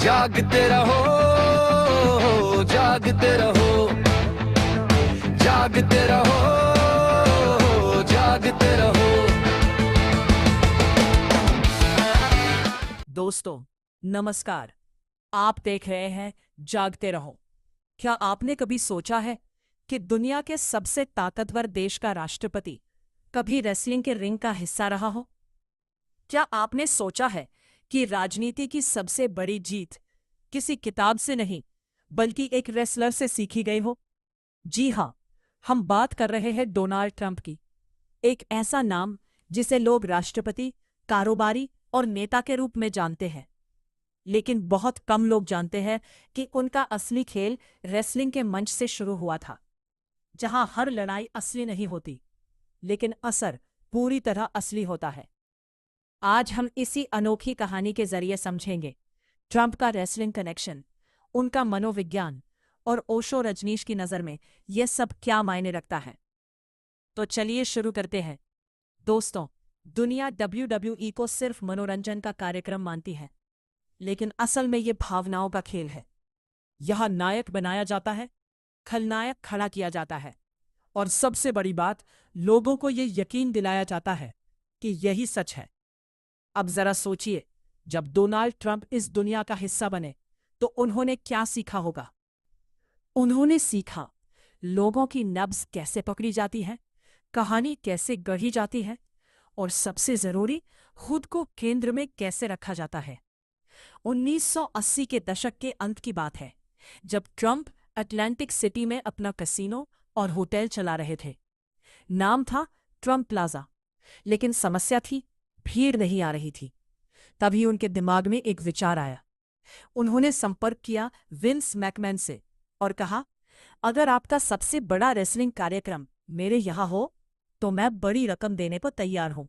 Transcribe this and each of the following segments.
जागते रहो, जागते रहो, जागते रहो, जागते रहो। दोस्तों नमस्कार। आप देख रहे हैं जागते रहो। क्या आपने कभी सोचा है कि दुनिया के सबसे ताकतवर देश का राष्ट्रपति कभी रेसलिंग के रिंग का हिस्सा रहा हो? क्या आपने सोचा है कि राजनीति की सबसे बड़ी जीत किसी किताब से नहीं बल्कि एक रेसलर से सीखी गई हो? जी हां, हम बात कर रहे हैं डोनाल्ड ट्रंप की। एक ऐसा नाम जिसे लोग राष्ट्रपति, कारोबारी और नेता के रूप में जानते हैं, लेकिन बहुत कम लोग जानते हैं कि उनका असली खेल रेसलिंग के मंच से शुरू हुआ था, जहां हर लड़ाई असली नहीं होती, लेकिन असर पूरी तरह असली होता है। आज हम इसी अनोखी कहानी के जरिए समझेंगे ट्रंप का रेसलिंग कनेक्शन, उनका मनोविज्ञान और ओशो रजनीश की नज़र में यह सब क्या मायने रखता है। तो चलिए शुरू करते हैं। दोस्तों, दुनिया WWE को सिर्फ मनोरंजन का कार्यक्रम मानती है, लेकिन असल में यह भावनाओं का खेल है। यह नायक बनाया जाता है, खलनायक खड़ा किया जाता है, और सबसे बड़ी बात, लोगों को यह यकीन दिलाया जाता है कि यही सच है। अब जरा सोचिए, जब डोनाल्ड ट्रंप इस दुनिया का हिस्सा बने तो उन्होंने क्या सीखा होगा? उन्होंने सीखा लोगों की नब्ज कैसे पकड़ी जाती है, कहानी कैसे गढ़ी जाती है, और सबसे जरूरी, खुद को केंद्र में कैसे रखा जाता है। 1980 के दशक के अंत की बात है, जब ट्रंप अटलांटिक सिटी में अपना कैसीनो और होटल चला रहे थे। नाम था ट्रंप प्लाजा, लेकिन समस्या थी, भीड़ नहीं आ रही थी। तभी उनके दिमाग में एक विचार आया। उन्होंने संपर्क किया विंस मैकमैन से और कहा, अगर आपका सबसे बड़ा रेसलिंग कार्यक्रम मेरे यहां हो तो मैं बड़ी रकम देने पर तैयार हूं।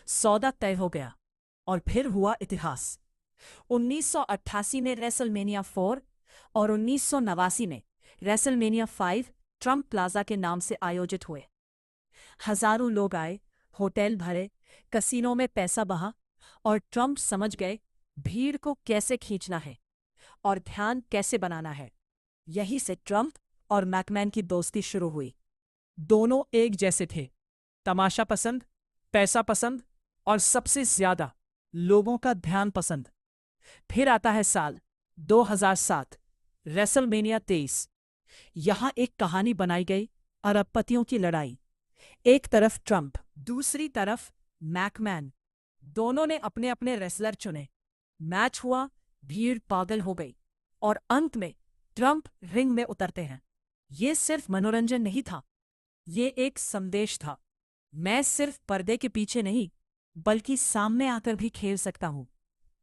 सौदा तय हो गया और फिर हुआ इतिहास। 1988 में रेसलमेनिया 4 और 1989 में रेसलमेनिया 5 ट्रंप प्लाजा के नाम से आयोजित हुए। हजारों लोग आए, होटल भरे, कसीनो में पैसा बहा, और ट्रंप समझ गए भीड़ को कैसे खींचना है और ध्यान कैसे बनाना है। यही से ट्रंप और मैकमैन की दोस्ती शुरू हुई। दोनों एक जैसे थे, तमाशा पसंद, पैसा पसंद, और सबसे ज्यादा लोगों का ध्यान पसंद। फिर आता है साल 2007, रेसलमेनिया 23। यहां एक कहानी बनाई गई, अरबपतियों की लड़ाई। एक तरफ ट्रंप, दूसरी तरफ मैकमैन। दोनों ने अपने अपने रेसलर चुने। मैच हुआ, भीड़ पागल हो गई, और अंत में ट्रंप रिंग में उतरते हैं। ये सिर्फ मनोरंजन नहीं था, ये एक संदेश था। मैं सिर्फ पर्दे के पीछे नहीं, बल्कि सामने आकर भी खेल सकता हूं।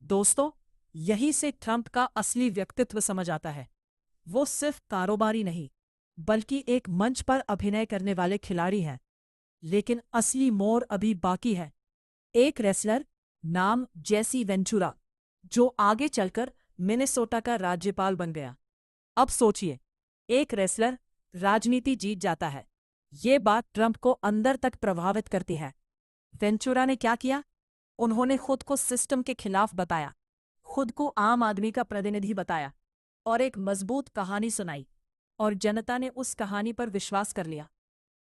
दोस्तों, यही से ट्रंप का असली व्यक्तित्व समझ आता है। वो सिर्फ कारोबारी नहीं, बल्कि एक मंच पर अभिनय करने वाले खिलाड़ी हैं। लेकिन असली मोड़ अभी बाकी है। एक रेसलर, नाम जेसी वेंचुरा, जो आगे चलकर मिनेसोटा का राज्यपाल बन गया। अब सोचिए, एक रेसलर राजनीति जीत जाता है। ये बात ट्रंप को अंदर तक प्रभावित करती है। वेंचुरा ने क्या किया? उन्होंने खुद को सिस्टम के खिलाफ बताया, खुद को आम आदमी का प्रतिनिधि बताया, और एक मजबूत कहानी सुनाई, और जनता ने उस कहानी पर विश्वास कर लिया।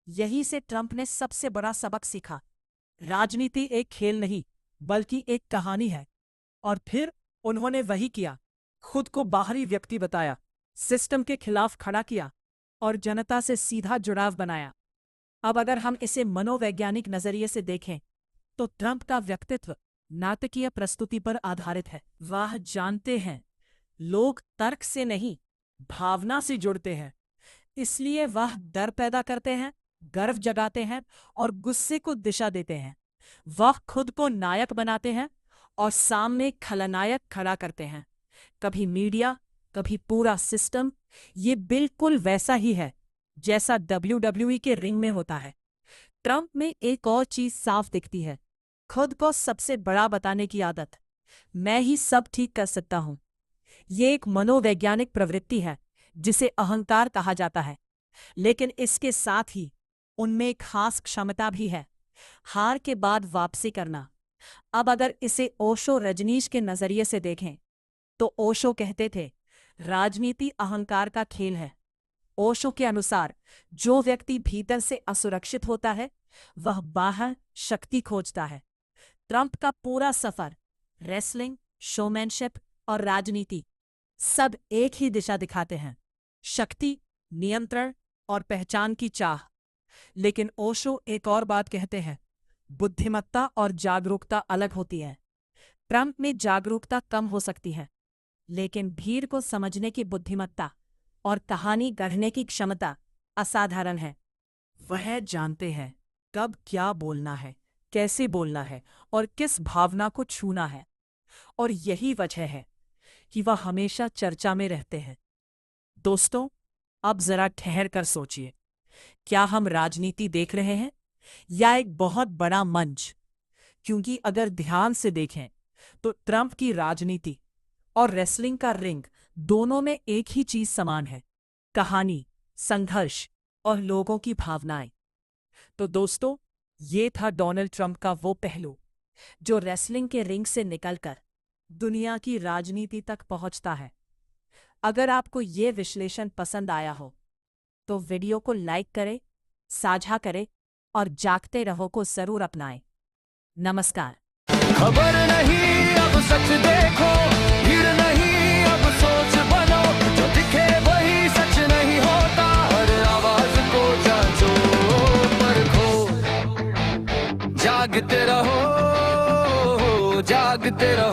यही से ट्रंप ने सबसे बड़ा सबक सीखा। राजनीति एक खेल नहीं, बल्कि एक कहानी है। और फिर उन्होंने वही किया, खुद को बाहरी व्यक्ति बताया, सिस्टम के खिलाफ खड़ा किया, और जनता से सीधा जुड़ाव बनाया। अब अगर हम इसे मनोवैज्ञानिक नजरिए से देखें, तो ट्रंप का व्यक्तित्व नाटकीय प्रस्तुति पर आधारित है। वह जानते हैं लोग तर्क से नहीं, भावना से जुड़ते हैं, इसलिए वह डर पैदा करते हैं, गर्व जगाते हैं, और गुस्से को दिशा देते हैं। वह खुद को नायक बनाते हैं और सामने खलनायक खड़ा करते हैं। कभी मीडिया, कभी पूरा सिस्टम। ये बिल्कुल वैसा ही है जैसा WWE के रिंग में होता है। ट्रंप में एक और चीज साफ दिखती है, खुद को सबसे बड़ा बताने की आदत। मैं ही सब ठीक कर सकता हूं। ये एक मनोवैज्ञानिक प्रवृत्ति है जिसे अहंकार कहा जाता है, लेकिन इसके साथ ही उनमें एक खास क्षमता भी है, हार के बाद वापसी करना। अब अगर इसे ओशो रजनीश के नजरिए से देखें तो ओशो कहते थे, राजनीति अहंकार का खेल है। ओशो के अनुसार जो व्यक्ति भीतर से असुरक्षित होता है वह बाहर शक्ति खोजता है। ट्रंप का पूरा सफर, रेसलिंग, शोमैनशिप और राजनीति सब एक ही दिशा दिखाते हैं, शक्ति, नियंत्रण और पहचान की चाह। लेकिन ओशो एक और बात कहते हैं, बुद्धिमत्ता और जागरूकता अलग होती है। ट्रंप में जागरूकता कम हो सकती है, लेकिन भीड़ को समझने की बुद्धिमत्ता और कहानी गढ़ने की क्षमता असाधारण है। वह जानते हैं कब क्या बोलना है, कैसे बोलना है और किस भावना को छूना है। और यही वजह है कि वह हमेशा चर्चा में रहते हैं। दोस्तों, अब जरा ठहर कर सोचिए, क्या हम राजनीति देख रहे हैं या एक बहुत बड़ा मंच? क्योंकि अगर ध्यान से देखें तो ट्रंप की राजनीति और रेसलिंग का रिंग दोनों में एक ही चीज समान है, कहानी, संघर्ष और लोगों की भावनाएं। तो दोस्तों, ये था डोनाल्ड ट्रंप का वो पहलू जो रेसलिंग के रिंग से निकलकर दुनिया की राजनीति तक पहुंचता है। अगर आपको ये विश्लेषण पसंद आया हो तो वीडियो को लाइक करें, साझा करें और जागते रहो को जरूर अपनाएं। नमस्कार। खबर नहीं अब सच देखो, भीड़ नहीं अब सोच बनो, जो दिखे वही सच नहीं होता, हर आवाज को जांचो परखो, जागते रहो, जागते रहो।